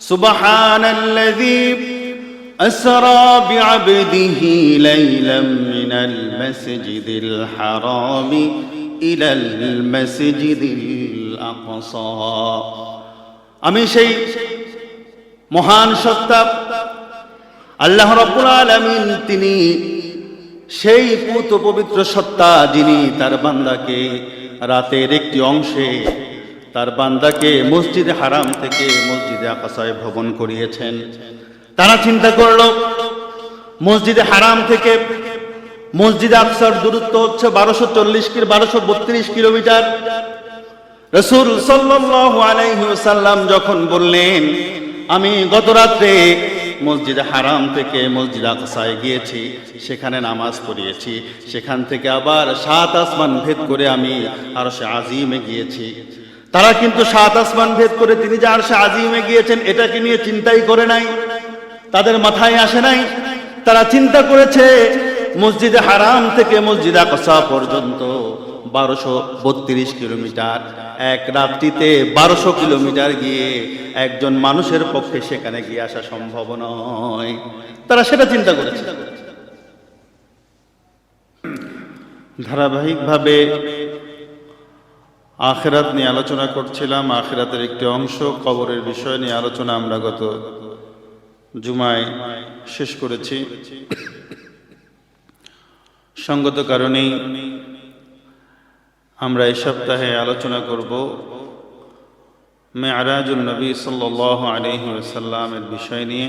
সুবহানাল্লাযী আসরা বিআবদিহি লাইলাম মিনাল মাসজিদিল হারামি ইলাল মাসজিদিল আকসা। আমি সেই মহান সত্তা আল্লাহ রাব্বুল আলামিন, তিনি সেই পুত পবিত্র সত্তা যিনি তার বান্দাকে রাতের একটি অংশে তার বান্দাকে মসজিদে হারাম থেকে মসজিদে আকসায় ভ্রমণ করিয়েছেন। তারা চিন্তা করল মসজিদে হারাম থেকে মসজিদে আকসার দূরত্ব হচ্ছে 1232 কিলোমিটার। রাসূল সাল্লাল্লাহু আলাইহি ওয়াসাল্লাম যখন বললেন, আমি গত রাত্রে মসজিদে হারাম থেকে মসজিদ আকসায় গিয়েছি, সেখানে নামাজ পড়িয়েছি, সেখান থেকে আবার 7 আসমান ভেদ করে আমি আরশে আজিমে গিয়েছি। তারা কিন্তু 7 আসমান ভেদ করে তিনি যে আরশে আজিমে গিয়েছেন এটাকে নিয়ে চিন্তাই করে নাই, তাদের মাথায় আসে নাই। তারা চিন্তা করেছে মসজিদে হারাম থেকে মসজিদ আকসা পর্যন্ত 1232 কিলোমিটার, এক রাত্রিতে 1200 কিলোমিটার গিয়ে একজন মানুষের পক্ষে সেখানে গিয়ে আসা সম্ভব নয়। তারা সেটা চিন্তা করেছে। ধারাবাহিকভাবে আখিরাত নিয়ে আলোচনা করছিলাম। আখিরাতের একটি অংশ কবরের বিষয় নিয়ে আলোচনা আমরা গত জুমায় শেষ করেছি। সঙ্গত কারণেই আমরা এই সপ্তাহে আলোচনা করব মেরাজুন নবী সাল্লাল্লাহু আলাইহি ওয়াসাল্লামের বিষয় নিয়ে।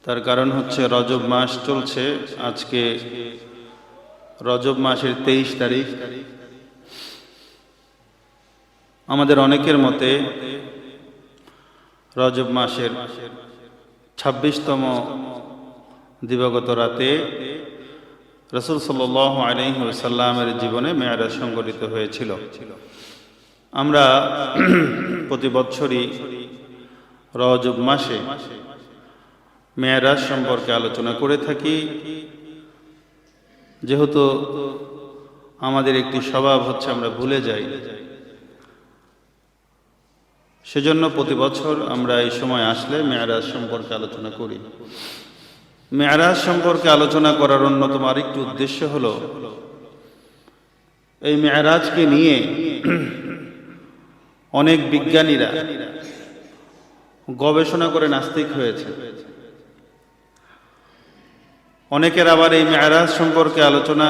তার কারণ হচ্ছে রজব মাস চলছে, আজকে রজব মাসের 23 তারিখ। আমাদের অনেকের মতে রজব মাসের 26তম দিবাগত রাতে রাসূল সাল্লাল্লাহু আলাইহি ওয়াসাল্লামের জীবনে মেরাজ সংঘটিত হয়েছিল। আমরা প্রতি বছরই রজব মাসে মেরাজ সম্পর্কে আলোচনা করে থাকি। যেহেতু আমাদের একটি স্বভাব হচ্ছে আমরা ভুলে যাই, সেজন্য প্রতি বছর আমরা এই সময় আসলে মেরাজ সম্পর্কে আলোচনা করি। মেরাজ সম্পর্কে আলোচনা করার অন্যতম আরেকটি উদ্দেশ্য হলো এই মেরাজকে নিয়ে অনেক বিজ্ঞানীরা গবেষণা করে নাস্তিক হয়েছে। অনেকের আবার এই মেরাজ সম্পর্কে আলোচনা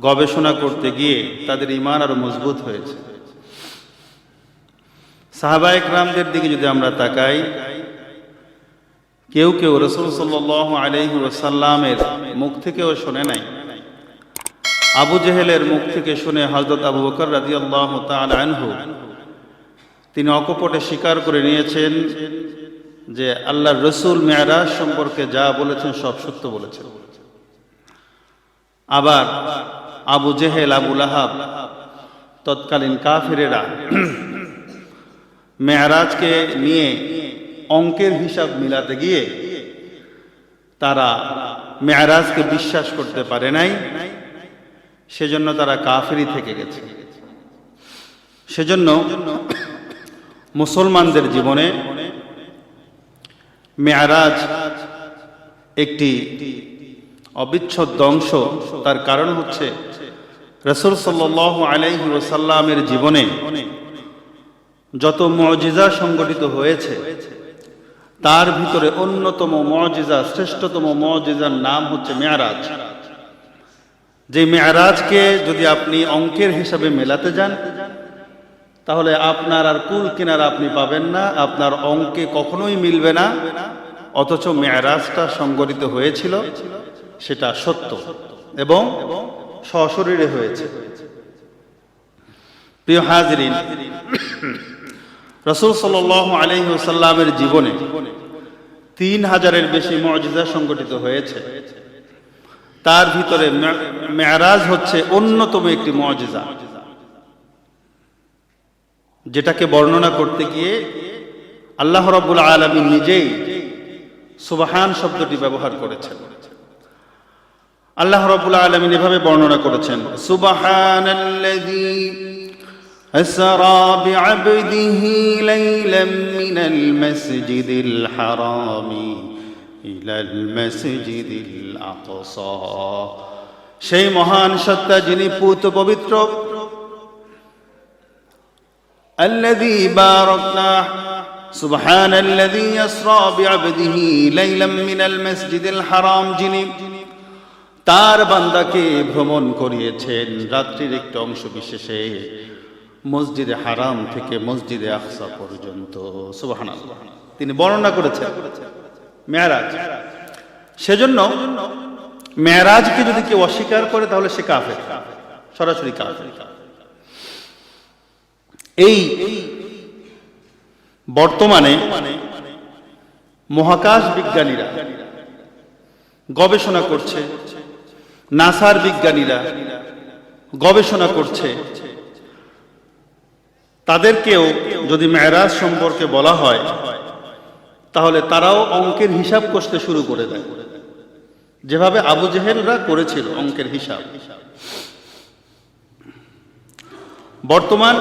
গবেষণা করতে গিয়ে তাদের ঈমান আরো মজবুত হয়েছে। সাহাবায়ে কেরামদের দিকে যদি আমরা তাকাই, কেউ কেউ রাসূল সাল্লাল্লাহু আলাইহি ওয়াসাল্লামের মুখ থেকেও শুনে নাই, আবু জেহেলের মুখ থেকে শুনে হযরত আবু বকর রাদিয়াল্লাহু তাআলা আনহু তিনি অকপটে স্বীকার করে নিয়েছেন যে আল্লাহর রাসূল মেরাজ সম্পর্কে যা বলেছেন সব সত্য বলেছেন। আবার আবু জেহেল, আবু লাহাব, তৎকালীন কাফিরেরা মেরাজকে নিয়ে অঙ্কের হিসাব মিলাতে গিয়ে তারা মেরাজকে বিশ্বাস করতে পারে নাই, সেজন্য তারা কাফিরই থেকে গেছে। সেজন্য মুসলমানদের জীবনে মেরাজ একটি অবিচ্ছেদ্য অংশ। তার কারণ হচ্ছে রাসূল সাল্লাল্লাহু আলাইহি ওয়াসাল্লামের জীবনে যত মুজিজা সংঘটিত হয়েছে তার ভিতরে অন্যতম মুজিজা, শ্রেষ্ঠতম মুজিজার নাম হচ্ছে মেরাজ। যে মেরাজকে যদি আপনি অঙ্কের হিসাবে মেলাতে যান তাহলে আপনার আর কুল কিনারা আপনি পাবেন না, আপনার অঙ্কে কখনোই মিলবে না। অথচ মেরাজটা সংঘটিত হয়েছিল সেটা সত্য এবং সশরীরে হয়েছে। প্রিয় হাজিরিন, রাসূল সাল্লাল্লাহু আলাইহি ওয়াসাল্লামের জীবনে 3000-এর বেশি মুজিজা সংঘটিত হয়েছে। তার ভিতরে মেরাজ হচ্ছে অন্যতম একটি মুজিজা, যেটাকে বর্ণনা করতে গিয়ে আল্লাহ রাব্বুল আলামিন নিজেই সুবহান শব্দটি ব্যবহার করেছেন। আল্লাহ রাব্বুল আলামিন এভাবে বর্ণনা করেছেন, সুবহানাল্লাযী أسرى بعبده ليلا من المسجد الحرام إلى المسجد الأقصى সেই মহান সত্তা যিনি পূত পবিত্র الذي باركنا سبحان الذي يسرى بعبده ليلا من المسجد الحرام যিনি তার বান্দাকে ভ্রমণ করিয়েছেন রাত্রির একটি অংশ বিশেষে মসজিদে হারাম থেকে মসজিদে আকসা পর্যন্ত সুবহানাল্লাহ তিনি বর্ণনা করেছেন মেরাজ সেজন্য মেরাজকে যদি কেউ অস্বীকার করে তাহলে সে কাফের সরাসরি কাফের এই বর্তমানে মহাকাশ বিজ্ঞানীরা গবেষণা করছে নাসার বিজ্ঞানীরা গবেষণা করছে তাদেরকেও যদি মেরাজ সম্পর্কে বলা হয় তাহলে তারাও অঙ্কের হিসাব কষতে শুরু করে দেয় যেভাবে আবু জেহেলরা করেছিল অঙ্কের হিসাব বর্তমান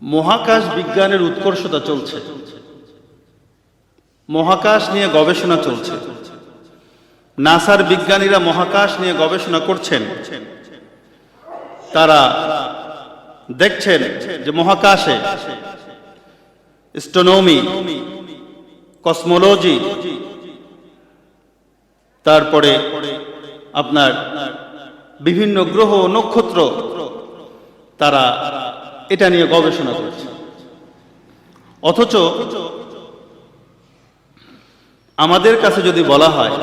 মহাকাশ বিজ্ঞানের উৎকর্ষতা চলছে মহাকাশ নিয়ে গবেষণা চলছে নাসার বিজ্ঞানীরা মহাকাশ নিয়ে গবেষণা করছেন তারা দেখছেন যে মহাকাশে অ্যাস্ট্রোনমি কসমোলজি তারপরে আপনার বিভিন্ন গ্রহ নক্ষত্র তারা এটা নিয়ে গবেষণা করছে অথচ আমাদের কাছে যদি বলা হয়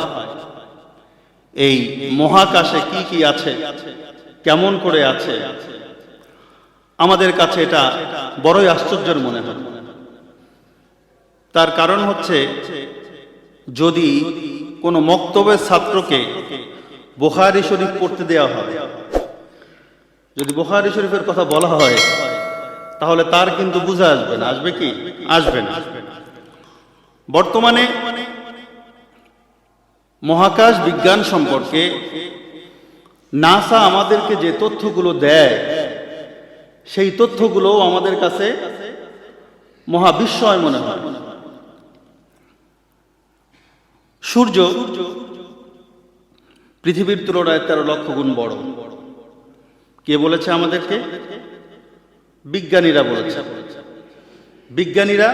এই মহাকাশে কি কি আছে কেমন করে আছে আমাদের কাছে এটা বড়ই আশ্চর্যের মনে হয় তার কারণ হচ্ছে যদি কোনো মক্তবের ছাত্রকে বুখারী শরীফ পড়তে দেওয়া হয় যদি বুখারী শরীফের কথা বলা হয় তাহলে তার কিন্তু বুঝা আসবে না আসবে কি আসবে না বর্তমানে মহাকাশ বিজ্ঞান সম্পর্কে নাসা আমাদেরকে যে তথ্যগুলো দেয় সেই তথ্যগুলো আমাদের কাছে মহাবিস্ময় মনে হয় সূর্য পৃথিবীর তুলনায় 13 লক্ষ গুণ বড় কে বলেছে আমাদেরকে বিজ্ঞানীরা বলেছে বিজ্ঞানীরা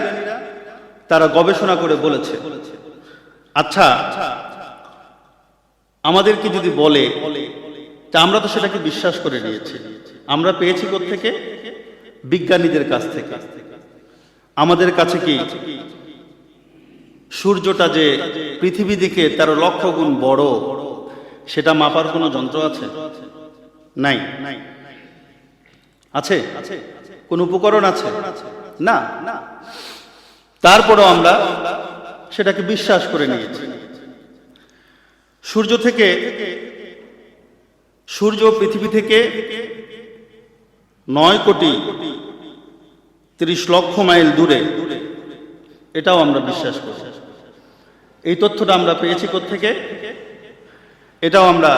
তারা গবেষণা করে বলেছে আচ্ছা আমাদেরকে যদি বলে তা আমরা তো সেটাকে বিশ্বাস করে নিয়েছি আমরা পেয়েছি কোত্থেকে বিজ্ঞানীদের কাছ থেকে আমাদের কাছে কি সূর্যটা যে পৃথিবী থেকে 13 লক্ষ গুণ বড় সেটা মাপার কোনো যন্ত্র আছে নাই আছে কোন উপকরণ আছে না তারপরেও আমরা সেটাকে বিশ্বাস করে নিয়েছি সূর্য পৃথিবী থেকে 9 কোটি 30 লক্ষ মাইল দূরে এটাও আমরা বিশ্বাস করি এই তথ্যটা আমরা পেয়েছি কোত্থেকে এটাও আমরা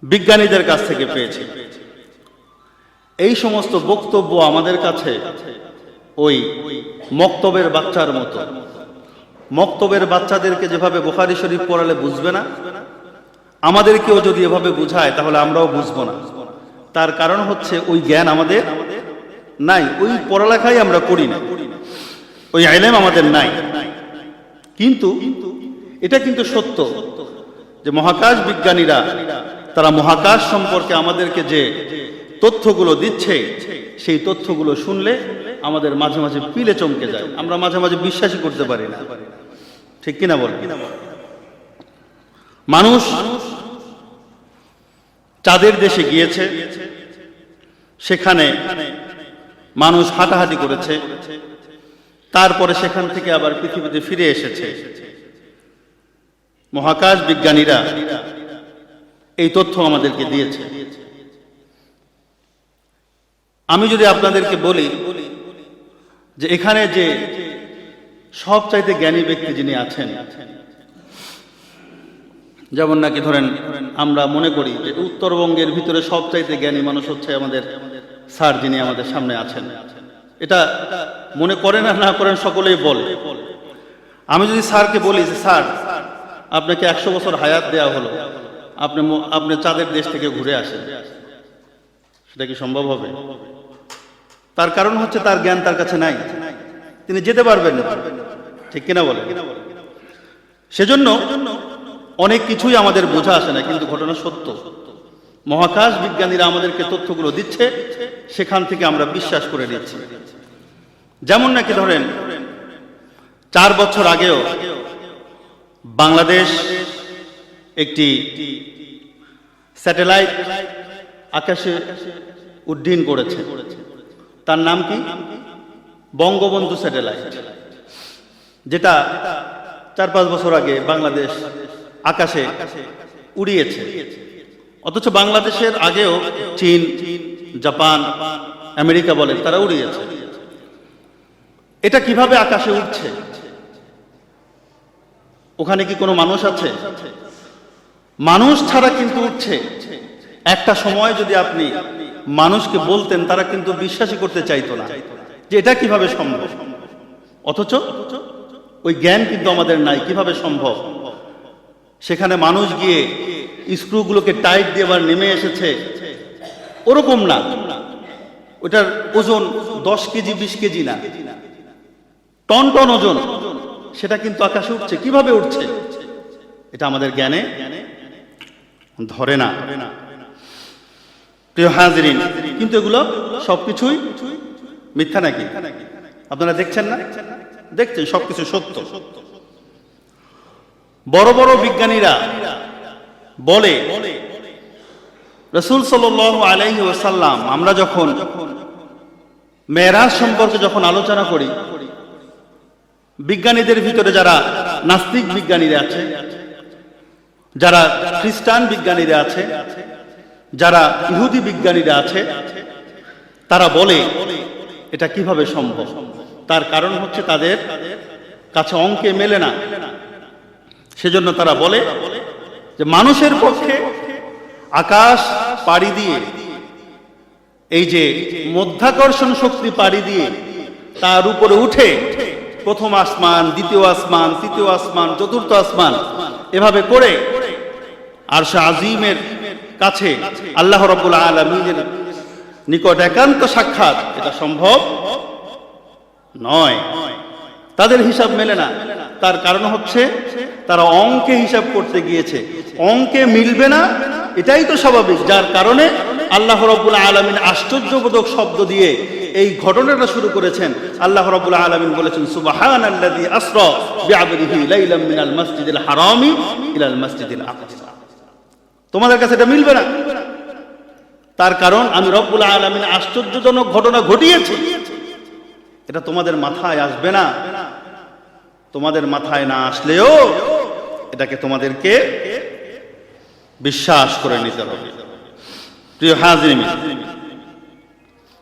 বিজ্ঞানীদের কাছ থেকে পেয়েছি এই সমস্ত বক্তব্য আমাদের কাছে ওই মক্তবের বাচ্চার মতো মক্তবের বাচ্চাদেরকে যেভাবে বুখারী শরীফ পড়ালে বুঝবে না আমাদেরকেও যদি এভাবে বুঝায় তাহলে আমরাও বুঝবো না তার কারণ হচ্ছে ওই জ্ঞান আমাদের নাই ওই পড়ালেখাই আমরা করি না ওই ইলম আমাদের নাই কিন্তু এটা কিন্তু সত্য যে মহাকাশ বিজ্ঞানীরা তারা মহাকাশ সম্পর্কে আমাদেরকে যে তথ্যগুলো দিচ্ছে সেই তথ্যগুলো শুনলে আমাদের মাঝে মাঝে পিলে চমকে যায় আমরা মাঝে মাঝে বিশ্বাসই করতে পারি না ঠিক কিনা বল মানুষ চাঁদের দেশে গিয়েছে সেখানে মানুষ হাঁটাহাঁটি করেছে তারপরে সেখান থেকে আবার পৃথিবীতে ফিরে এসেছে মহাকাশ বিজ্ঞানীরা এই তথ্য আমাদেরকে দিয়েছে আমি যদি আপনাদেরকে বলি যে এখানে যে সবচাইতে জ্ঞানী ব্যক্তি যিনি আছেন যেমন নাকি ধরেন আমরা মনে করি যে উত্তরবঙ্গের ভিতরে সবচাইতে জ্ঞানী মানুষ হচ্ছে আমাদের স্যার, যিনি আমাদের সামনে আছেন। এটা মনে করেন আর না করেন সকলেই বলে। আমি যদি স্যারকে বলি যে স্যার, আপনাকে 100 বছর হায়াত দেওয়া হলো, আপনি চাঁদের দেশ থেকে ঘুরে আসেন, সেটা কি সম্ভব হবে? তার কারণ হচ্ছে তার জ্ঞান তার কাছে নাই, তিনি যেতে পারবেন না, ঠিক কিনা বলে? সেজন্য অনেক কিছুই আমাদের বোঝা আসে না, কিন্তু ঘটনা সত্য। মহাকাশ বিজ্ঞানীরা আমাদেরকে তথ্যগুলো দিচ্ছে, সেখান থেকে আমরা বিশ্বাস করে নিচ্ছি। যেমন নাকি ধরেন 4 বছর আগেও বাংলাদেশ একটি স্যাটেলাইট আকাশে উড্ডীন করেছে, তার নাম কি? বঙ্গবন্ধু স্যাটেলাইট, যেটা 4-5 বছর আগে বাংলাদেশ আকাশে উড়িয়েছে। অথচ বাংলাদেশের আগেও চীন, জাপান, আমেরিকা বলেন, তারা উড়িয়েছে। এটা কিভাবে আকাশে উঠছে? ওখানে কি কোনো মানুষ আছে? মানুষ ছাড়া কিন্তু উঠছে। একটা সময় যদি আপনি মানুষকে বলতেন, তারা কিন্তু বিশ্বাসই করতে চাইতো না যে এটা কিভাবে সম্ভব। অথচ ওই জ্ঞান কিন্তু আমাদের নাই, কিভাবে সম্ভব। সেখানে মানুষ গিয়ে স্ক্রুগুলোকে টাইট দিয়ে আবার নেমে এসেছে, ওরকম না। ওটার ওজন 10 কেজি 20 কেজি না, টন টন ওজন, সেটা কিন্তু আকাশে উঠছে। কিভাবে উঠছে? এটা আমাদের জ্ঞানে ধরে না। প্রিয় হাজিরিন, কিন্তু এগুলো সবকিছুই মিথ্যা নাকি? আপনারা দেখছেন না? দেখছেন, সবকিছু সত্য। বড় বড় বিজ্ঞানীরা বলে, রাসূল সাল্লাল্লাহু আলাইহি ওয়াসাল্লাম, আমরা যখন মেরাজ সম্পর্কে যখন আলোচনা করি, বিজ্ঞানীদের ভিতরে যারা নাস্তিক বিজ্ঞানীরা আছে, যারা খ্রিস্টান বিজ্ঞানীরা আছে, যারা ইহুদি বিজ্ঞানীরা আছে, তারা বলে এটা কিভাবে সম্ভব। তার কারণ হচ্ছে তাদের কাছে অঙ্কে মেলে না। সেজন্য তারা বলে যে মানুষের পক্ষে আকাশ পাড়ি দিয়ে, এই যে মধ্যাকর্ষণ শক্তি পাড়ি দিয়ে তার উপরে উঠে প্রথম আসমান, দ্বিতীয় আসমান, তৃতীয় আসমান, চতুর্থ আসমান, এভাবে করে আরশ আজিমের কাছে আল্লাহ রাব্বুল আলামিনের নিকট একান্ত সাক্ষাৎ, এটা সম্ভব নয়। তাদের হিসাব মেলে না। তার কারণ হচ্ছে তারা অঙ্কে হিসাব করতে গিয়েছে, অঙ্কে মিলবে না, এটাই তো স্বাভাবিক। যার কারণে আল্লাহ রাব্বুল আলামিন আশ্চর্যবোধক শব্দ দিয়ে এই ঘটনাটা শুরু করেছেন। আল্লাহ রাব্বুল আলামিন বলেছেন, সুবহানাল্লাযী আসরা বিআবদিহি লাইলাম মিনাল মাসজিদিল হারামি ইলাল মাসজিদিল আকসা। তোমাদের কাছে এটা মিলবে না। তার কারণ আমি রব্বুল আলামিন আশ্চর্যজনক ঘটনা ঘটিয়েছি, এটা তোমাদের মাথায় আসবে না। তোমাদের মাথায় না আসলেও এটাকে তোমাদেরকে বিশ্বাস করে নিতে হবে। প্রিয় হাজিরিন,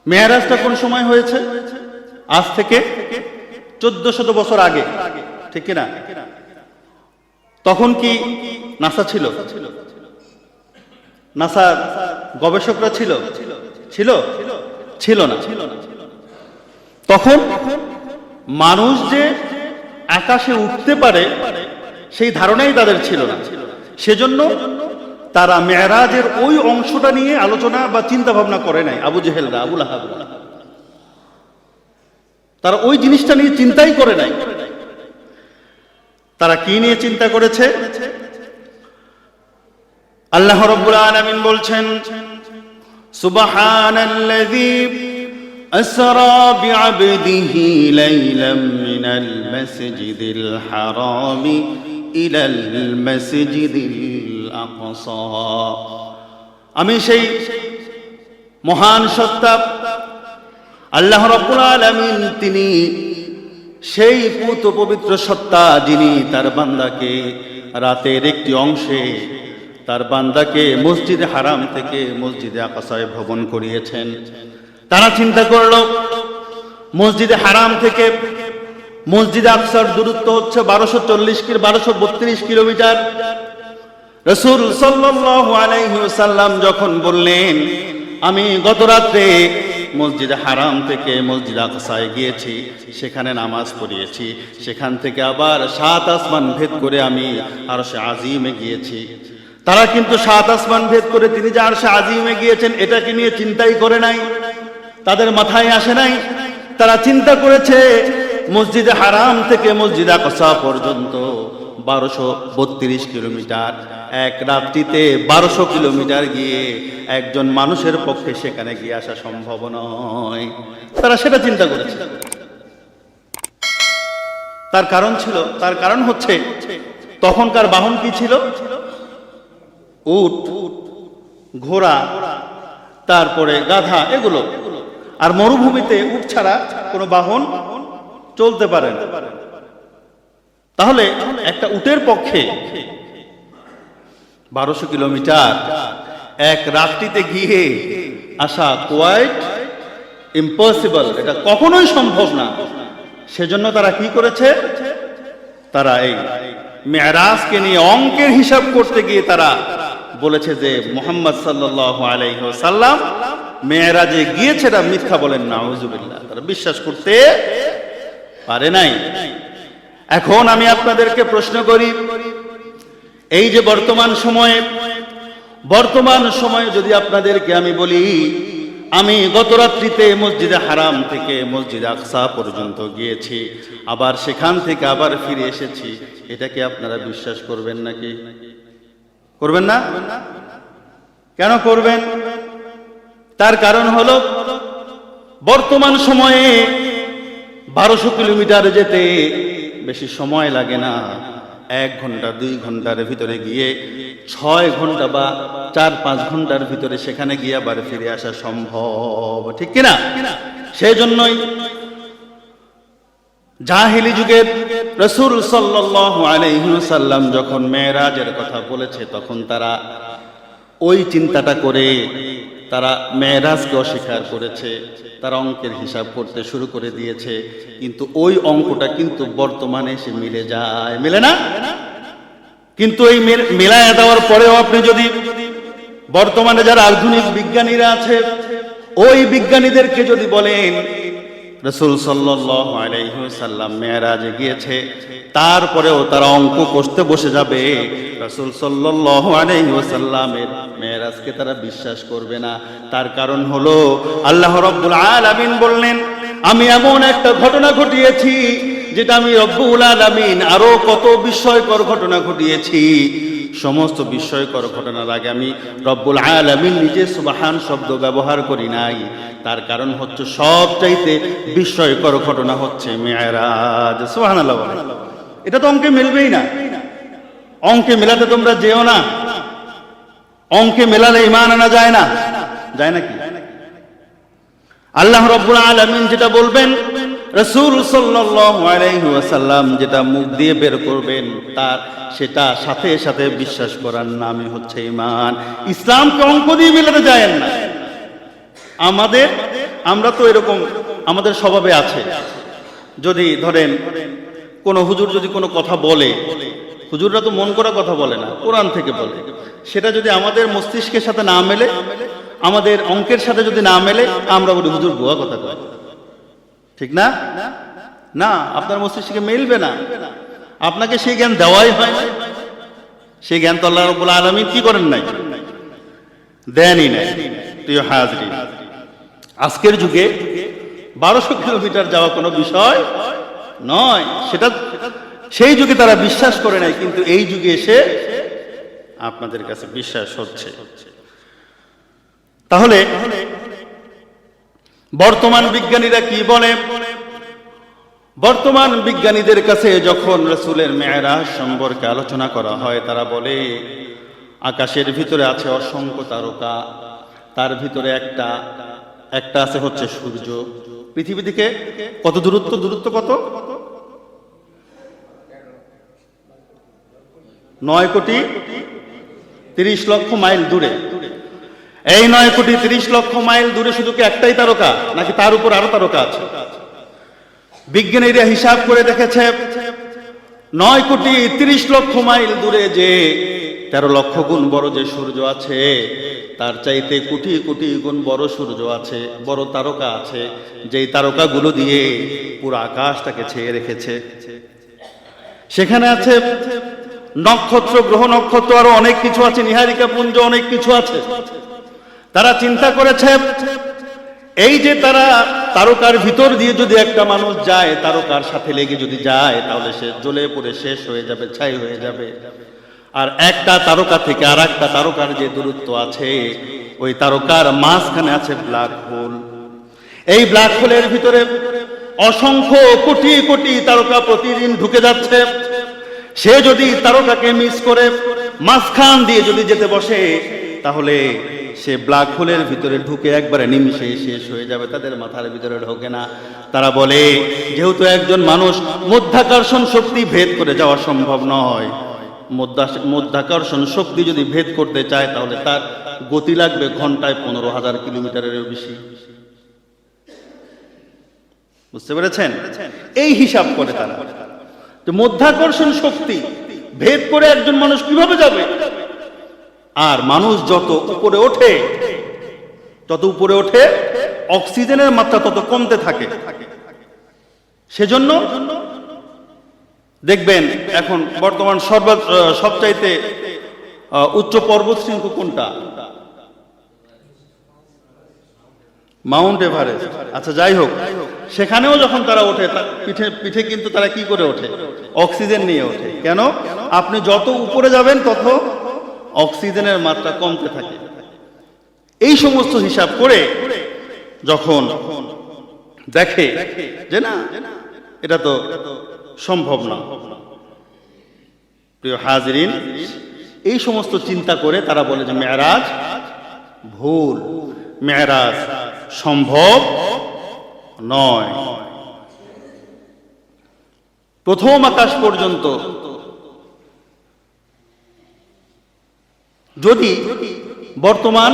মেরাজটা কোন সময় হয়েছে? আজ থেকে 1400 বছর আগে, ঠিক কিনা? তখন কি নাসা ছিল? নাসার গবেষকরা ছিল? ছিল না। তখন মানুষ যে আকাশে উঠতে পারে সেই ধারণাই তাদের ছিল না। সেজন্য তারা মেরাজের ওই অংশটা নিয়ে আলোচনা বা চিন্তা ভাবনা করে নাই। আবু জেহেলরা, আবু লাহাবরা, তারা ওই জিনিসটা নিয়ে চিন্তাই করে নাই। তারা কি নিয়ে চিন্তা করেছে? আল্লাহ রাব্বুল আলামিন বলছেন, সুবহানাল্লাযী আসরা বিআবদিহি লাইলাম মিনাল মাসজিদিল হারামি ইলাল মাসজিদিল আকসা। আমি সেই মহান সত্তা আল্লাহ রাব্বুল আলামিন, তিনি সেই পুত পবিত্র সত্তা যিনি তার বান্দাকে রাতের একটি অংশে তার বান্দাকে মসজিদে হারাম থেকে মসজিদে আকসায় ভ্রমণ করিয়েছেন। তারা চিন্তা করল, মসজিদে হারাম থেকে মসজিদে আকসার দূরত্ব হচ্ছে 1232 কিলোমিটার। রাসূল সাল্লাল্লাহু আলাইহি ওয়াসাল্লাম যখন বললেন, আমি গত রাতে মসজিদে হারাম থেকে মসজিদ আকসায় গিয়েছি, সেখানে নামাজ পড়িয়েছি, সেখান থেকে আবার 7 আসমান ভেদ করে আমি আরশে আজিমে গিয়েছি। তারা কিন্তু 7 আসমান ভেদ করে তিনি যে আরশে আজিমে গিয়েছেন এটাকে নিয়ে চিন্তাই করে নাই, তাদের মাথায় আসে নাই। তারা চিন্তা করেছে মসজিদে হারাম থেকে মসজিদ আকসা পর্যন্ত 1232 কিলোমিটার, এক রাত্রিতে 1200 কিলোমিটার গিয়ে একজন মানুষের পক্ষে সেখানে গিয়ে আসা সম্ভব নয়। তারা সেটা চিন্তা করেছে। তার কারণ হচ্ছে তখনকার বাহন কি ছিল? উট, ঘোড়া, তারপরে গাধা, এগুলো। আর মরুভূমিতে উট ছাড়া কোনো বাহন চলতে পারে না। তাহলে একটা উটের পক্ষে 1200 কিলোমিটার এক রাত্রিতে গিয়ে আসা কোয়াইট ইম্পসিবল, এটা কখনোই সম্ভব না। সেজন্য তারা কি করেছে? তারা এই মেরাজকে নিয়ে অঙ্কের হিসাব করতে গিয়ে তারা বলেছে যে মুহাম্মদ সাল্লাল্লাহু আলাইহি ওয়াসাল্লাম মেরাজে গিয়েছে, এটা মিথ্যা বলেন, নাউজুবিল্লাহ। তারা বিশ্বাস করতে পারে নাই। এখন আমি আপনাদেরকে প্রশ্ন করি, এই যে বর্তমান সময়ে যদি আপনাদেরকে আমি বলি আমি গত রাত্রিতে মসজিদে হারাম থেকে মসজিদ আকসা পর্যন্ত গিয়েছি, আবার সেখান থেকে আবার ফিরে এসেছি, এটা কি আপনারা বিশ্বাস করবেন নাকি? করবেন না? কেন করবেন? তার কারণ হলো বর্তমান সময়ে 1200 কিলোমিটার যেতে বেশি সময় লাগে না। 1 ঘন্টা 2 ঘন্টার ভিতরে গিয়ে 6 ঘন্টা বা 4-5 ঘন্টার ভিতরে সেখানে গিয়ে আবার ফিরে আসা সম্ভব, ঠিক কিনা? সেই জন্যই জাহিলি যুগের রাসূল সাল্লাল্লাহু আলাইহি ওয়াসাল্লাম যখন মেরাজের কথা বলেছে তখন তারা ওই চিন্তাটা করে তারা মেরাজকে অস্বীকার করেছে। তারা অঙ্কের হিসাব করতে শুরু করে দিয়েছে, কিন্তু ওই অঙ্কটা কিন্তু বর্তমানে এসে মিলে যায়, মিলে না? কিন্তু এই মিলায় দেওয়ার পরেও আপনি যদি বর্তমানে যারা আধুনিক বিজ্ঞানীরা আছে ওই বিজ্ঞানীদেরকে যদি বলেন রাসূল সাল্লাল্লাহু আলাইহি ওয়াসাল্লাম মেরাজে গিয়েছে, তারপরেও তারা অঙ্ক কষতে বসে যাবে রাসূল সাল্লাল্লাহু আলাইহি ওয়াসাল্লামের মেরাজকে তারা বিশ্বাস করবে না। তার কারণ হলো আল্লাহ রাব্বুল আলামিন বললেন, আমি এমন একটা ঘটনা ঘটিয়েছি যেটা আমি রব্বুল আলামিন আরো কত বিস্ময়কর ঘটনা ঘটিয়েছি। সমস্ত বিস্ময়কর ঘটনার আগে আমি রব্বুল আলামিন নিজে সুবহান শব্দ ব্যবহার করি নাই। তার কারণ হচ্ছে সবচাইতে বিস্ময়কর ঘটনা হচ্ছে মেরাজ। সুবহানাল্লাহ। এটা তো অঙ্কে মিলবেই না। অঙ্কে মেলাতে তোমরা যেও না, অঙ্কে মেলালে ঈমান আনা যায় না, যায় নাকি? আল্লাহ রাব্বুল আলামিন যেটা বলবেন, রাসূল সাল্লাল্লাহু আলাইহি ওয়াসাল্লাম যেটা মুখ দিয়ে বের করবেন তার সেটা সাথে সাথে বিশ্বাস করার নামই হচ্ছে ঈমান। ইসলামকে অঙ্ক দিয়ে মেলাতে যায় না। আমরা তো এরকম আমাদের স্বভাবে আছে, যদি ধরেন কোন হুজুর যদি কোনো কথা বলে, হুজুররা তো মন করা কথা বলে না, কোরআন থেকে বলে, সেটা যদি আমাদের মস্তিষ্কের সাথে না মেলে, আমাদের অঙ্কের সাথে যদি না মেলে, আমরা বলি হুজুর ভুয়া কথা কয়, ঠিক না? না, আপনার মস্তিষ্কে মেলবে না, আপনাকে সেই জ্ঞান দেওয়াই হয় না। সেই জ্ঞান তো আল্লাহ রাব্বুল আলামিন কি করেন নাই, দেনই নাই। প্রিয় হাজরিন, আজকের যুগে 1200 কিলোমিটার যাওয়া কোনো বিষয় নয়। সেটা সেই যুগে তারা বিশ্বাস করে নাই, কিন্তু এই যুগে এসে আপনাদের কাছে বিশ্বাস হচ্ছে। তাহলে বর্তমান বিজ্ঞানীরা কি বলে? বর্তমান বিজ্ঞানীদের কাছে যখন রাসূলের মেরাজ সম্পর্কে আলোচনা করা হয়, তারা বলে আকাশের ভিতরে আছে অসংখ্য তারকা, তার ভিতরে একটা আছে হচ্ছে সূর্য। পৃথিবী থেকে কত দূরত্ব কত? 9,30,00,000 মাইল দূরে। এই 9,30,00,000 মাইল দূরে শুধু কি একটাই তারকা, নাকি তার উপর আরো তারকা আছে? বিজ্ঞানীরা হিসাব করে দেখেছে 9,30,00,000 মাইল দূরে যে 13 লক্ষ গুণ বড় যে সূর্য আছে, তার চাইতে কোটি কোটি গুণ বড় সূর্য আছে, বড় তারকা আছে, যেই তারকাগুলো দিয়ে পুরো আকাশটাকে ছেয়ে রেখেছে। সেখানে আছে নক্ষত্র, গ্রহ নক্ষত্র, আরো অনেক কিছু আছে, নিহারিকা পুঞ্জ, অনেক কিছু আছে। তারা চিন্তা করেছে, এই যে তারা তারকার ভিতর দিয়ে যদি একটা মানুষ যায়, তারকার সাথে লেগে যদি যায়, তাহলে সে জ্বলে পড়ে শেষ হয়ে যাবে, ছাই হয়ে যাবে। আর একটা তারকা থেকে আর একটা তারকার যে দূরত্ব আছে, ওই তারকার মাঝখানে আছে ব্ল্যাক হোল। এই ব্ল্যাক হোলের ভিতরে অসংখ্য কোটি কোটি তারকা প্রতিদিন ঢুকে যাচ্ছে। সে যদি তারকাকে মিস করে মাঝখান দিয়ে যদি যেতে বসে, তাহলে সে ব্ল্যাক হোলের ভিতরে ঢুকে একবারে নিমিষে শেষ হয়ে যাবে, তাদের মাথার ভিতরে ঢোকে না। তারা বলে, যেহেতু একজন মানুষ মধ্যাকর্ষণ শক্তি ভেদ করে যাওয়া সম্ভব নয়, মধ্যাকর্ষণ শক্তি যদি ভেদ করতে চায়, তাহলে তার গতি লাগবে ঘন্টায় 15,000 কিলোমিটারেরও বেশি। বুঝতে পেরেছেন? এই হিসাব করে তারা, যে মধ্যাকর্ষণ শক্তি ভেদ করে একজন মানুষ কিভাবে যাবে। আর মানুষ যত উপরে ওঠে, অক্সিজেনের মাত্রা তত কমতে থাকে। সেজন্য দেখবেন এখন বর্তমান সবচাইতে উচ্চ পর্বত শৃঙ্গ কোনটা? Mount Everest. আচ্ছা, যাই হোক, সেখানেও যখন তারা ওঠে, পিঠে কিন্তু তারা কি করে ওঠে? অক্সিজেন নিয়ে ওঠে। কেন? আপনি যত উপরে যাবেন তত অক্সিজেনের মাত্রা কমতে থাকে। এই সমস্ত হিসাব করে যখন দেখে যে না, এটা তো সম্ভব না, প্রিয় হাজিরিন, এই সমস্ত চিন্তা করে তারা বলে যে মেরাজ ভুল, মেরাজ সম্ভব নয়। প্রথম আকাশ পর্যন্ত যদি বর্তমান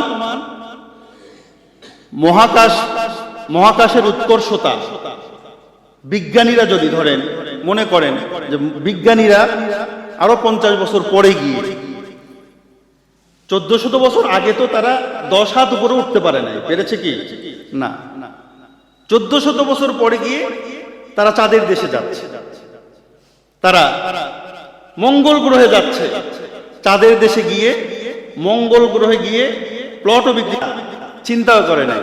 মহাকাশের উৎকর্ষতা বিজ্ঞানীরা যদি ধরেন, মনে করেন যে বিজ্ঞানীরা আরো 50 বছর পরে গিয়ে, 1400 বছর আগে তো তারা 10 হাত উপরে উঠতে পারে নাই, পেরেছে কি না? 1400 বছর পরে গিয়ে তারা চাঁদের দেশে যাচ্ছে, তারা মঙ্গল গ্রহে যাচ্ছে। চাঁদের দেশে গিয়ে, মঙ্গল গ্রহে গিয়ে প্লটও বিক্রি, চিন্তাও করে নাই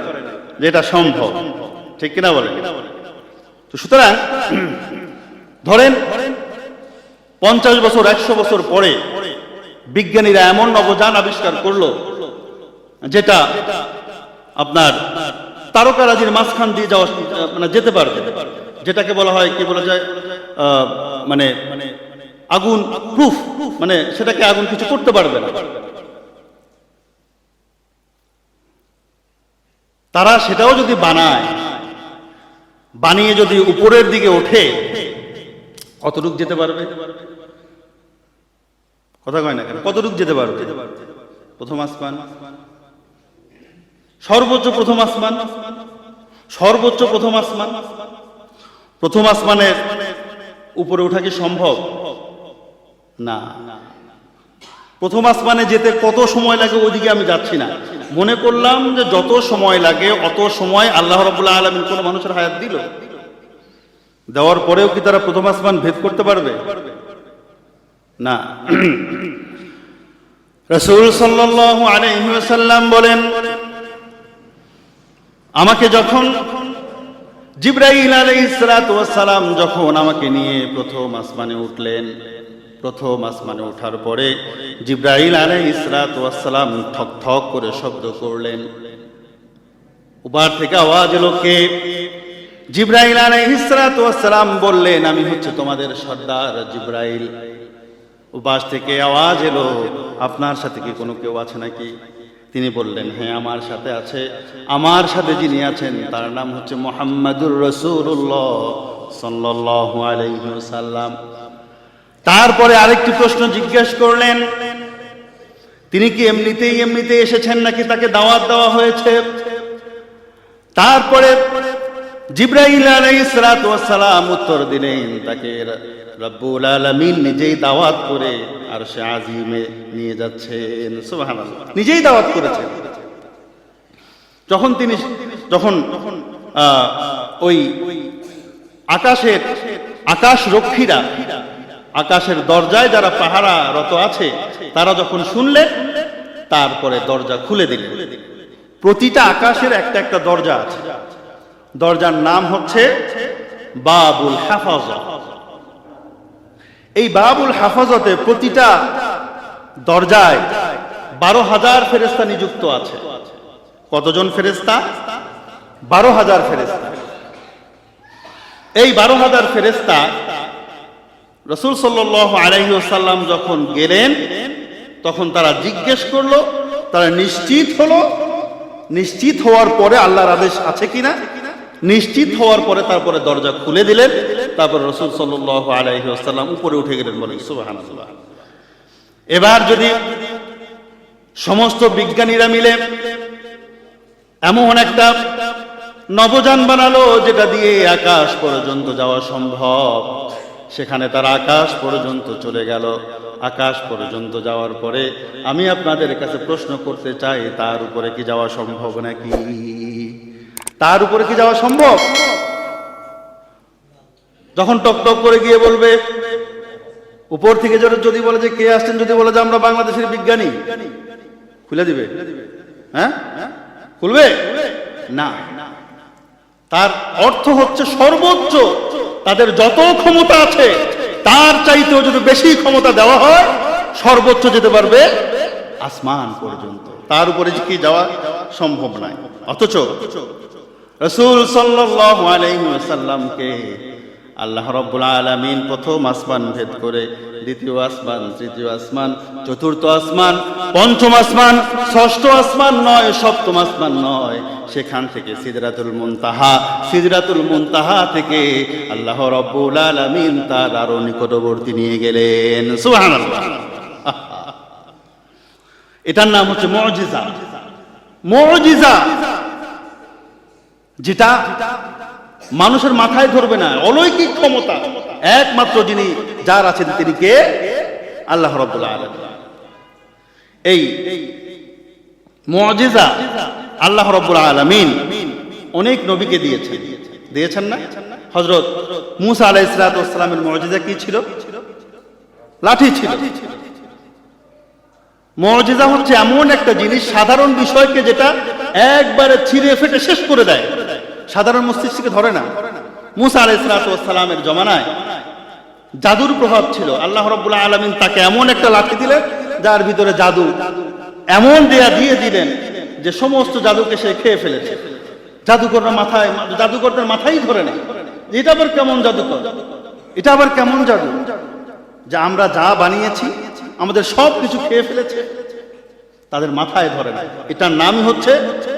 যে এটা সম্ভব, ঠিক কিনা বলে? তো সুতরাং ধরেন 50 বছর 100 বছর পরে বিজ্ঞানীরা এমন নবযান আবিষ্কার করলো, যেটা আপনার তারকারাজির মাঝখান দিয়ে যাওয়া, মানে যেতে পারবে, যেটাকে বলা হয়, কি বলা যায়, মানে আগুন প্রুফ, মানে সেটাকে আগুন কিছু করতে পারবে না। তারা সেটাও যদি বানিয়ে যদি উপরের দিকে ওঠে, কতটুকু যেতে পারবে? কথা কয় না কেন? কতটুকু যেতে পারবে? প্রথম আসমান, সর্বোচ্চ প্রথম আসমান, সর্বোচ্চ প্রথম আসমান। প্রথম আসমানের উপরে ওঠা কি সম্ভব? না। প্রথম আসমানে যেতে কত সময় লাগে ওইদিকে আমি যাচ্ছি না, মনে করলাম যে যত সময় লাগে অত সময় আল্লাহ রাব্বুল আলামিন কোন মানুষের হায়াত দিল? দেওয়ার পরেও কি তারা প্রথম আসমান ভেদ করতে পারবে? না। রাসূল সাল্লাল্লাহু আলাইহি ওয়াসাল্লাম বলেন, আমাকে যখন জিবরাইল আলাইহিস সালাতু ওয়াস সালাম যখন আমাকে নিয়ে প্রথম আসমানে উঠলেন, প্রথম আসমানে ওঠার পরে জিবরাইল আলাইহিস সালাতু ওয়াস সালাম ঠক ঠক করে শব্দ করলেন। উপর থেকে আওয়াজ এলো, কে? জিবরাইল আলাইহিস সালাতু ওয়াস সালাম বললেন, আমি হচ্ছে তোমাদের সর্দার জিবরাইল। উপর থেকে আওয়াজ এলো, আপনার সাথে কি কোনো কেউ আছে নাকি? তিনি বললেন, হ্যাঁ আমার সাথে আছে। আমার সাথে যিনি আছেন তার নাম হচ্ছে মুহাম্মাদুর রাসূলুল্লাহ সাল্লাল্লাহু আলাইহি ওয়াসাল্লাম। তারপরে আরেকটি প্রশ্ন জিজ্ঞেস করলেন, তিনি কি এমনিতেই এসেছেন নাকি তাকে দাওয়াত দেওয়া হয়েছে? তারপরে জিবরাইল আলাইহিস সালাতু ওয়াস সালাম উত্তর দিলেন, তাকে রব্বুল আলামিন নিজেই দাওয়াত করে আরশে আজিমে নিয়ে যাচ্ছেন। সুবহানাল্লাহ, নিজেই দাওয়াত করেছেন। যখন ওই আকাশ রক্ষীরা, আকাশের দরজায় যারা পাহারারত আছে, তারা যখন শুনলেন, তারপরে দরজা খুলে দিলেন। প্রতিটা আকাশের একটা একটা দরজা আছে, দরজার নাম হচ্ছে বাবুল হাফাজা। এই বাবুল হাফাজতে প্রতিটা দরজায় 12,000 ফেরেশতা নিযুক্ত আছে। কতজন ফেরেশতা? 12,000 ফেরেশতা। এই 12,000 ফেরেশতা রাসূল সাল্লাল্লাহু আলাইহি ওয়াসাল্লাম যখন গেলেন, তখন তারা জিজ্ঞেস করলো, তারা নিশ্চিত হলো, নিশ্চিত হওয়ার পরে আল্লাহর আদেশ আছে কিনা, নিশ্চিত হওয়ার পরে তারপরে দরজা খুলে দিলেন। তারপর রাসূল সাল্লাল্লাহু আলাইহি ওয়াসাল্লাম উপরে উঠে গেলেন। বলেন সুবহানাল্লাহ। এবার যদি সমস্ত বিজ্ঞানীরা মিলে এমন একটা নবযান বানালো যেটা দিয়ে আকাশ পর্যন্ত যাওয়া সম্ভব, সেখানে তারা আকাশ পর্যন্ত চলে গেল। আকাশ পর্যন্ত যাওয়ার পরে আমি আপনাদের কাছে প্রশ্ন করতে চাই, তার উপরে কি যাওয়া সম্ভব নাকি? তার উপরে কি যাওয়া সম্ভব? যখন টক টক করে গিয়ে বলবে, উপর থেকে যদি বলে যে কে আসছেন, যদি বলে যে আমরা বাংলাদেশের বিজ্ঞানী, খুলে দিবে? হ্যাঁ, খুলবে না। তার অর্থ হচ্ছে সর্বোচ্চ তাদের যত ক্ষমতা আছে তার চাইতেও যদি বেশি ক্ষমতা দেওয়া হয়, সর্বোচ্চ যেতে পারবে আসমান পর্যন্ত। তার উপরে কি যাওয়া সম্ভব নয়। অথচ রাসূল সাল্লাল্লাহু আলাইহি ওয়াসাল্লামকে আল্লাহ রাব্বুল আলামিন প্রথম আসমান ভেদ করে দ্বিতীয় আসমান, তৃতীয় আসমান, চতুর্থ আসমান, পঞ্চম আসমান, ষষ্ঠ আসমান নয়, সপ্তম আসমান নয়, সেখান থেকে সিদরাতুল মুনতাহা থেকে আল্লাহ রাব্বুল আলামিন তার আরো নিকটবর্তী নিয়ে গেলেন। সুবহানাল্লাহ। এটার নাম হচ্ছে মুজিজা। মুজিজা যেটা মানুষের মাথায় ধরবে না, অলৌকিক ক্ষমতা একমাত্র যিনি যার আছেন তিনি কে? আল্লাহ রাব্বুল আলামিন। এই মুজিজা আল্লাহ রাব্বুল আলামিন অনেক নবীকে দিয়েছেন না? হযরত মূসা আলাইহিস সালাতু ওয়াস সালামের মুজিজা কি ছিল? লাঠি ছিল। মুজিজা হচ্ছে এমন একটা জিনিস, সাধারণ বিষয়কে যেটা একবারে ছিঁড়ে ফেটে শেষ করে দেয়, সাধারণ মস্তিষ্ককে ধরে না। মূসা আলাইহিস সালাতু ওয়াস সালামের জমানায় জাদুর প্রভাব ছিল। আল্লাহ রাব্বুল আলামিন তাকে এমন একটা লাঠি দিলেন যার ভিতরে জাদু এমন দিয়ে দিলেন যে সমস্ত জাদুকে সে খেয়ে ফেলেছে। জাদুকরদের মাথায় ধরে না, এটা আবার কেমন জাদুকর, এটা আবার কেমন জাদু যে আমরা যা বানিয়েছি আমাদের সব কিছু খেয়ে ফেলেছে, তাদের মাথায় ধরে না। এটার নামই হচ্ছে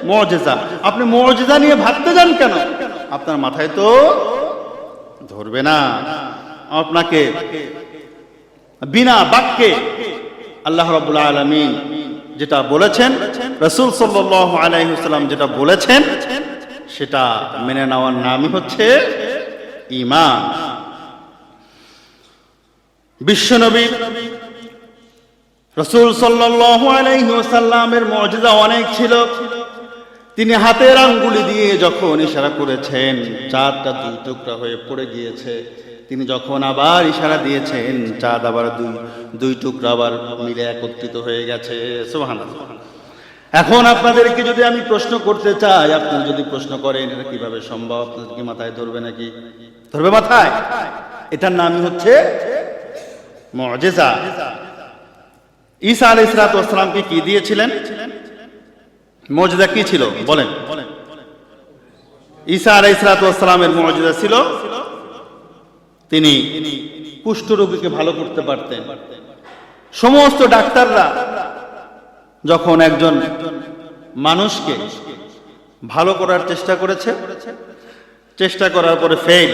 মুজিজা। আপনি মুজিজা নিয়ে ভাবতে যান কেন? আপনার মাথায় তো ধরবে না। আপনাকে বিনা বাক্যে আল্লাহ রাব্বুল আলামিন যেটা বলেছেন, রাসূল সাল্লাল্লাহু আলাইহি ওয়াসাল্লাম যেটা বলেছেন, সেটা মেনে নেওয়ার নামই হচ্ছে ঈমান। বিশ্বনবী রাসূল সাল্লাল্লাহু আলাইহি ওয়াসাল্লামের মুজিজা অনেক ছিল। তিনি হাতের আঙ্গুলি দিয়ে যখন ইশারা করেছেন, চাঁদটা দুই টুকরা হয়ে পড়ে গিয়েছে। তিনি যখন আবার ইশারা দিয়েছেন, চাঁদ আবার দুই টুকরা আবার মিলে একত্রিত হয়ে গেছে। সুবহানাল্লাহ। এখন আপনাদেরকে যদি আমি প্রশ্ন করতে চাই, আপনি যদি প্রশ্ন করেন এটা কিভাবে সম্ভব, আপনাদের কি মাথায় ধরবে নাকি? ধরবে মাথায়? এটার নামই হচ্ছে মুজিজা। ঈসা আলাইহিস সালাতু ওয়াস সালামকে কি দিয়েছিলেন? মুজিজা কি ছিল বলেন? ঈসা আলাইহিস সালাতু ওয়াস সালামের মুজিজা ছিল তিনি কুষ্ঠরোগীকে ভালো করতে পারতেন। সমস্ত ডাক্তাররা যখন একজন মানুষকে ভালো করার চেষ্টা করেছে, চেষ্টা করার পরে ফেল,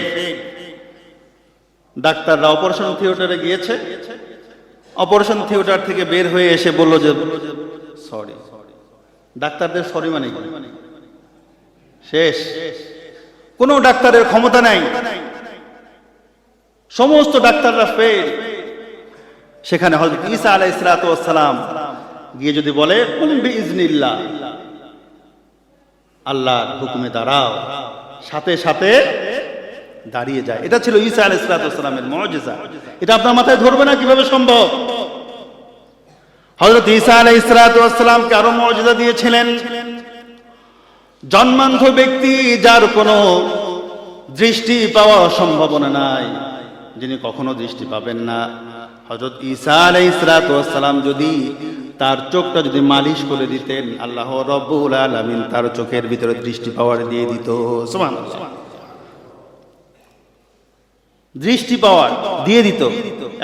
ডাক্তাররা অপারেশন থিয়েটারে গিয়েছে, অপারেশন থিয়েটার থেকে বের হয়ে এসে বলল যে সরি। ডাক্তারদের সরি মানে শেষ। কোনো ডাক্তারের ক্ষমতা নাই, সমস্ত ডাক্তাররা ফেল। সেখানে হযরত ঈসা আলাইহিস সালাতু ওয়াস সালাম গিয়ে যদি বলে কুম বিইজনিল্লাহ, আল্লাহর হুকুমে দাঁড়াও, সাথে সাথে দাঁড়িয়ে যায়। এটা ছিল ঈসা আলাইহিস সালাতু ওয়াস সালামের মুজিজা। এটা আপনার মাথায় ধরবে না কিভাবে সম্ভব? হযরত ঈসা আলাইহিস সালাতু ওয়াস সালামকে আরো মুজিজা দিয়েছিলেন। জন্মান্ধ ব্যক্তি, যার কোনো দৃষ্টি পাওয়ার সম্ভাবনা নাই, যিনি কখনো দৃষ্টি পাবেন না, হযরত ঈসা আলাইহিস সালাতু ওয়াস সালাম যদি তার চোখটা যদি মালিশ করে দিতেন, আল্লাহ রাব্বুল আলামিন তার চোখের ভিতরে দৃষ্টি পাওয়ার দিয়ে দিত। সুবহানাল্লাহ, দৃষ্টি পাওয়ার দিয়ে দিত।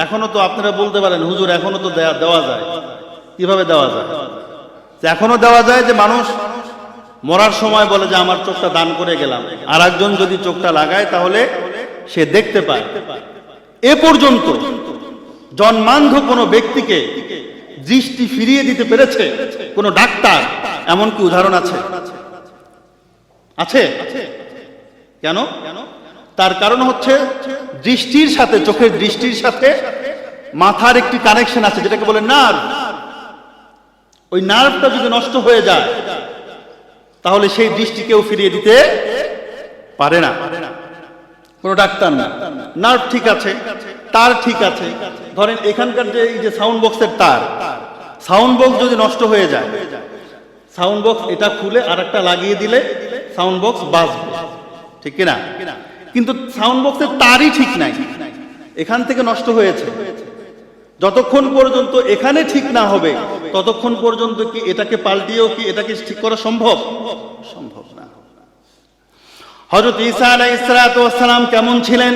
এখনো তো আপনারা বলতে পারেন হুজুর এখনো তো দেওয়া যায়। কিভাবে দেওয়া যায়? এখনো দেওয়া যায় যে মানুষ মরার সময় বলে যে আমার চোখটা দান করে গেলাম, আর একজন যদি চোখটা লাগায় তাহলে সে দেখতে পায়। এ পর্যন্ত জন্মান্ধ কোনো ব্যক্তিকে দৃষ্টি ফিরিয়ে দিতে পেরেছে কোন ডাক্তার, এমন কি উদাহরণ আছে? আছে? কেন? তার কারণ হচ্ছে দৃষ্টির সাথে, চোখের দৃষ্টির সাথে মাথার একটি কানেকশন আছে, যেটাকে বলে নার্ভ। ওই নার্ভটা যদি নষ্ট হয়ে যায় তাহলে সেই দৃষ্টি কেউ ফিরিয়ে দিতে পারে না, কোনো ডাক্তার না। নার্ভ ঠিক আছে, তার ঠিক আছে। ধরেন এখানকার যে এই যে সাউন্ড বক্সের তার, সাউন্ড বক্স যদি নষ্ট হয়ে যায়, সাউন্ড বক্স এটা খুলে আর একটা লাগিয়ে দিলে সাউন্ড বক্স বাজবে, ঠিক কিনা? কিন্তু সাউন্ড বক্সের তারই ঠিক নাই, এখান থেকে নষ্ট হয়েছে। যতক্ষণ পর্যন্ত এখানে ঠিক না হবে ততক্ষণ পর্যন্ত কি এটাকে পাল্টিয়েও কি এটাকে ঠিক করা সম্ভব? সম্ভব না। হযরত ঈসা আলাইহিস সালাতু ওয়াস সালাম কেমন ছিলেন?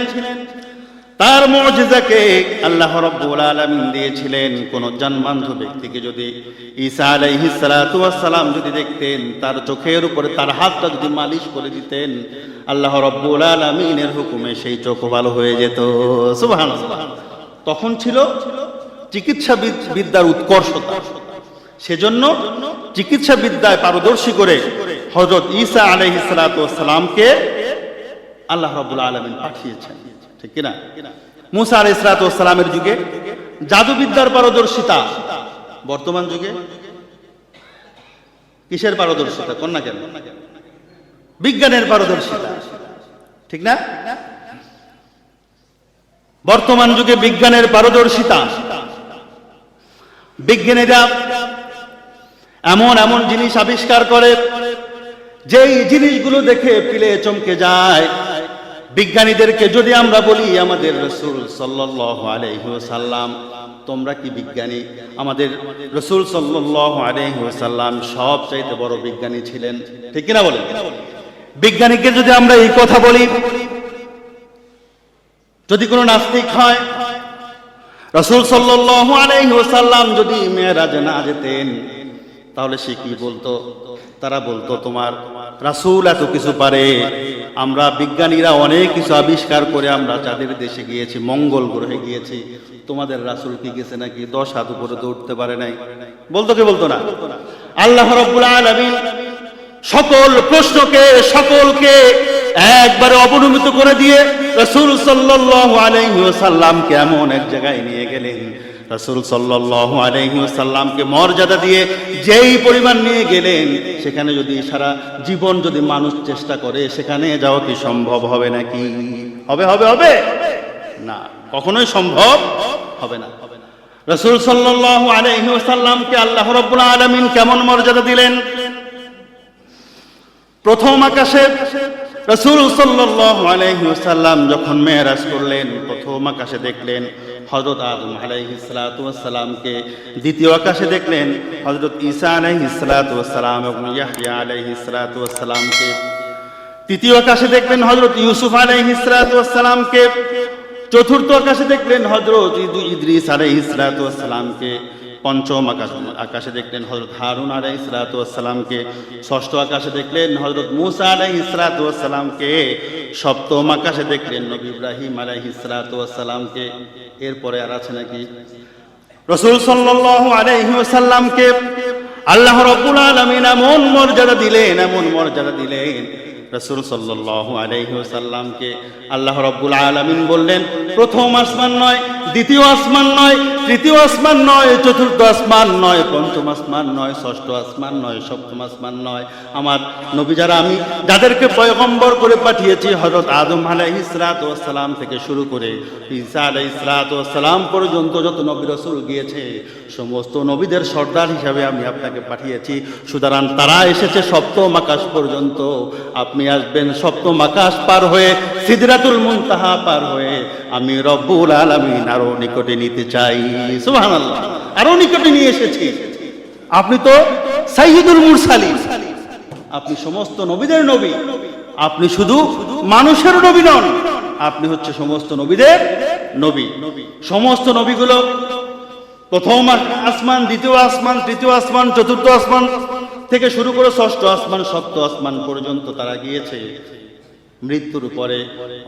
তার মুজিজাকে আল্লাহ রাব্বুল আলামিন দিয়েছিলেন। কোন জন্মান্ধ ব্যক্তিকে যদি ঈসা আলাইহিস সালাতু ওয়াস সালাম যদি দেখতেন, তার চোখের উপরে তার হাতটা যদি মালিশ করে দিতেন, আল্লাহ রাব্বুল আলামিনের হুকুমে সেই চোখ ভালো হয়ে যেত। সুবহানাল্লাহ। তখন ছিল চিকিৎসা বিদ্যার উৎকর্ষতা, সেজন্য চিকিৎসা বিদ্যায় পারদর্শী করে হযরত ঈসা আলাইহিস সালাতু ওয়াস সালামকে আল্লাহ রাব্বুল আলামিন পাঠিয়েছেন, ঠিক কিনা? মুসা আলাইহিস সালাতু ওয়াস সালামের যুগে জাদুবিদ্যার পারদর্শিতা, বর্তমান যুগে কিসের পারদর্শিতা? কোন না কেন? বিজ্ঞানের পারদর্শিতা, ঠিক না? বর্তমান যুগে বিজ্ঞানের পারদর্শিতা। বিজ্ঞানীরা এমন এমন জিনিস আবিষ্কার করে যেই জিনিসগুলো দেখে পিলে চমকে যায়। বিজ্ঞানীদেরকে যদি আমরা বলি আমাদের রাসূল সাল্লাল্লাহু আলাইহি ওয়াসাল্লাম, তোমরা কি বিজ্ঞানী? আমাদের রাসূল সাল্লাল্লাহু আলাইহি ওয়াসাল্লাম সবচাইতে বড় বিজ্ঞানী ছিলেন, ঠিক কিনা বলেন? বিজ্ঞানীকে যদি আমরা এই কথা বলি, যদি কোনো নাস্তিক হয়, রাসূল সাল্লাল্লাহু আলাইহি ওয়াসাল্লাম যদি মেরাজে না যেতেন তাহলে সে কি বলতো? তারা বলতো তোমার রাসূল এত কিছু পারে, আমরা বিজ্ঞানীরা অনেক কিছু আবিষ্কার করে আমরা চাঁদের দেশে গিয়েছি, মঙ্গল গ্রহে গিয়েছি, তোমাদের রাসূল কি গেছে নাকি 10 হাত উপরে তো উঠতে পারে নাই? বলতো কি বলতো না? আল্লাহ রাব্বুল আলামিন সকল প্রশ্নকে, সকলকে একবারে অবনমিত করে দিয়ে রাসূল সাল্লাল্লাহু আলাইহি ওয়াসাল্লামকে এমন এক জায়গায় নিয়ে গেলেন, রাসূল সাল্লাল্লাহু আলাইহি ওয়াসাল্লামকে মর্যাদা দিয়ে যেই পরিমাণ নিয়ে গেলেন, সেখানে যদি সারা জীবন যদি মানুষ চেষ্টা করে সেখানে যাওয়া কি সম্ভব হবে নাকি? হবে? হবে? হবে না, কখনোই সম্ভব হবে না। রাসূল সাল্লাল্লাহু আলাইহি ওয়াসাল্লামকে আল্লাহ রাব্বুল আলামিন কেমন মর্যাদা দিলেন? প্রথম আকাশে রাসূল সাল্লাল্লাহু আলাইহি ওয়াসাল্লাম যখন মেরাজ করলেন, প্রথম আকাশে দেখলেন হযরত আদম আলাইহিস সালাতু ওয়াস সালামকে, দ্বিতীয় আকাশে দেখলেন হযরত ঈসা আলাইহিস সালাতু ওয়াস সালাম এবং ইয়াহইয়া আলাইহিস সালাতু ওয়াস সালামকে, তৃতীয় আকাশে দেখলেন হযরত ইউসুফ আলাইহিস সালাতু ওয়াস সালামকে, চতুর্থ আকাশে দেখলেন হযরত ইদ্রিস আলাইহিস সালাতু ওয়াস সালামকে, পঞ্চম আকাশে দেখলেন হযরত হারুন আলাইহিস সালাতু ওয়াস সালামকে, ষষ্ঠ আকাশে দেখলেন হযরত মূসা আলাইহিস সালাতু ওয়াস সালামকে, সপ্তম আকাশে দেখলেন নবী ইব্রাহিম আলাইহিস সালাতু ওয়াস সালামকে। এরপরে আর আছে নাকি? রাসূল সাল্লাল্লাহু আলাইহি ওয়াসাল্লামকে আল্লাহ রাব্বুল আলামিন এমন মর্যাদা দিলেন, এমন মর্যাদা দিলেন, রাসূল সাল্লাল্লাহু আলাইহি ওয়াসাল্লামকে আল্লাহ রাব্বুল আলামিন বললেন, প্রথম আসমান নয়, দ্বিতীয় আসমান নয়, তৃতীয় আসমান নয়, চতুর্থ আসমান নয়, পঞ্চম আসমান নয়, ষষ্ঠ আসমান নয়, সপ্তম আসমান নয়, আমার নবী যারা আমি যাদেরকে পয়গম্বর করে পাঠিয়েছি, হযরত আদম আলাইহিস সালাতু ওয়াস সালাম থেকে শুরু করে ঈসা আলাইহিস সালাতু ওয়াস সালাম পর্যন্ত যত নবী রাসূল গিয়েছে, সমস্ত নবীদের সর্দার হিসাবে আমি আপনাকে পাঠিয়েছি। সুতরাং তারা এসেছে সপ্তম আকাশ পর্যন্ত, আপনি আসবেন সপ্তম আকাশ পার হয়ে, সিদরাতুল মুনতাহা পার হয়ে আমি রব্বুল আলামিন আরো নিকটে নিতে চাই। সুবহানাল্লাহ, আরো নিকটে নিয়ে এসেছি। আপনি তো সাইয়্যিদুল মুরসালিন, আপনি সমস্ত নবীদের নবী, আপনি শুধু মানুষের নবী নন, আপনি হচ্ছে সমস্ত নবীদের নবী। সমস্ত নবীগুলো প্রথম আসমান, দ্বিতীয় আসমান, তৃতীয় আসমান, চতুর্থ আসমান থেকে শুরু করে ষষ্ঠ আসমান, সপ্তম আসমান পর্যন্ত তারা গিয়েছে মৃত্যুর পরে।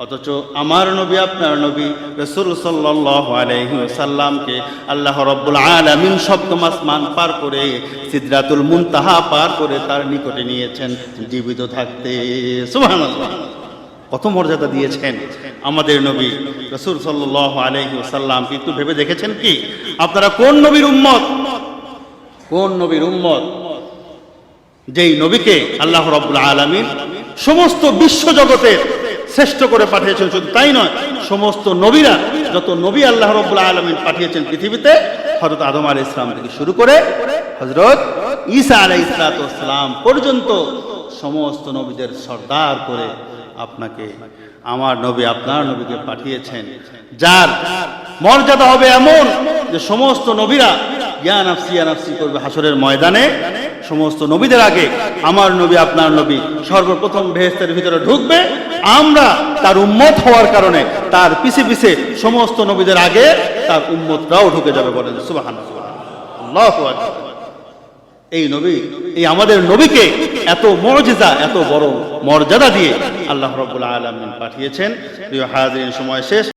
অথচ আমার নবী, আপনার নবী রাসূল সাল্লাল্লাহু আলাইহি ওয়াসাল্লামকে আল্লাহ রাব্বুল আলামিন সপ্তম আসমান পার করে, সিদরাতুল মুনতাহা পার করে তার নিকটে নিয়েছেন জীবিত থাকতে। সুবহানাল্লাহ, কত মর্যাদা দিয়েছেন আমাদের নবী রাসূল সাল্লাল্লাহু আলাইহি ওয়াসাল্লাম। কিন্তু ভেবে দেখেছেন কি আপনারা কোন নবীর উম্মত? কোন নবীর উম্মত? যেই নবীকে আল্লাহ রাব্বুল আলামিন সমস্ত বিশ্ব জগতের শ্রেষ্ঠ করে পাঠিয়েছেন। শুধু তাই নয়, সমস্ত নবীরা, যত নবী আল্লাহ রাব্বুল আলামিন পাঠিয়েছেন পৃথিবীতে, হযরত আদম আলাইহিস সালাম থেকে শুরু করে হযরত ঈসা আলাইহিস সালাম পর্যন্ত সমস্ত নবীদের সর্দার করে আপনাকে আমার নবী, আপনার নবীকে পাঠিয়েছেন, যার মর্যাদা হবে এমন যে সমস্ত নবীরা ইয়া নাফসি ইয়া নাফসি করবে হাসরের ময়দানে। সমস্ত নবীদের আগে আমার নবী, আপনার নবী সর্বপ্রথম বেহেশতের ভিতরে ঢুকবে। আমরা তার উম্মত হওয়ার কারণে তার পিছে পিছে সমস্ত নবীদের আগে তার উম্মতরাও ঢুকে যাবে। বলেন সুবহানাল্লাহ, আল্লাহু আকবার। এই নবী, এই আমাদের নবীকে এত মুজিজা, এত বড় মর্যাদা দিয়ে আল্লাহ রাব্বুল আলামিন পাঠিয়েছেন। প্রিয় হাজিরিন, সময় শেষ।